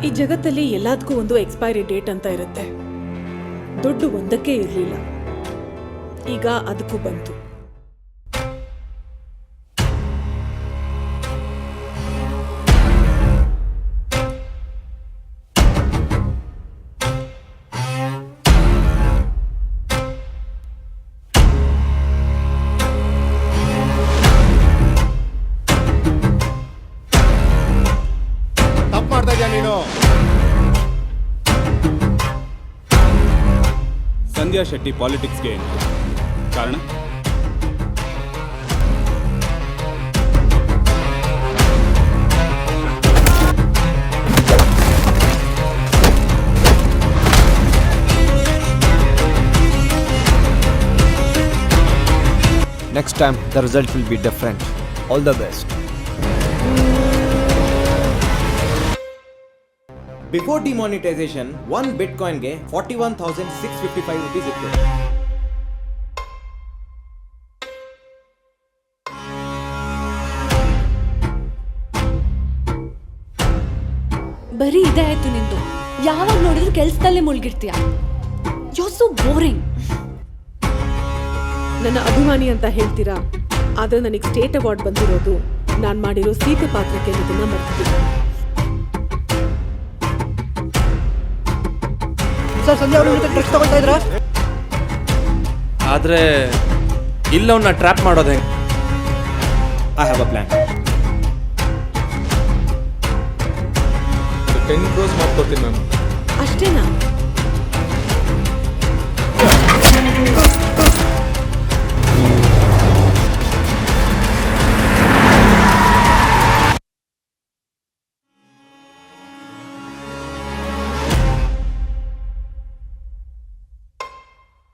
ಈ ಜಗತ್ತಲ್ಲಿ ಎಲ್ಲದಕ್ಕೂ ಒಂದು ಎಕ್ಸ್ಪೈರಿ ಡೇಟ್ ಅಂತ ಇರುತ್ತೆ. ದುಡ್ಡು ಒಂದಕ್ಕೆ ಇರಲಿಲ್ಲ, ಈಗ ಅದಕ್ಕೂ ಬಂತು. ತಪ್ಪು ಮಾಡ್ತಾ ಇದೀಯ ನೀನು. ಸಂಧ್ಯಾ ಶೆಟ್ಟಿ ಪಾಲಿಟಿಕ್ಸ್ಗೆ ಕಾರಣ Next time the result will be different. All the best. Before demonetization, one Bitcoin ಗೆ 41,655 rupees ಇತ್ತು. ಬರೀ ಇದೇ ಆಯ್ತು ನಿಂದು. ಯಾವಾಗ ನೋಡಿದ್ರು ಕೆಲ್ಸದಲ್ಲೇ ಮುಳುಗಿರ್ತೀಯ. You are so boring. ನನ್ನ ಅಭಿಮಾನಿ ಅಂತ ಹೇಳ್ತೀರಾ, ಆದ್ರೆ ನನಗೆ ಸ್ಟೇಟ್ ಅವಾರ್ಡ್ ಬಂದಿರೋದು ನಾನು ಮಾಡಿರೋ ಸೀತೆ ಪಾತ್ರಕ್ಕೆ ಅನ್ನೋದನ್ನ ಮರ್ತಿದ್ದೀನಿ. ಸರ್, ಸಂಧ್ಯಾ ಅವರು ಡ್ರಗ್ಸ್ ತಗೊಳ್ತಾ ಇದ್ರಾ? ಆದ್ರೆ ಇಲ್ಲವನ್ನ ಟ್ರ್ಯಾಪ್ ಮಾಡೋದು ಹೆಂಗೆ? I have a plan. 10 crores ಮಾಡ್ಕೊಡ್ತೀನಿ ನಾನು. ಅಷ್ಟೇನಾ?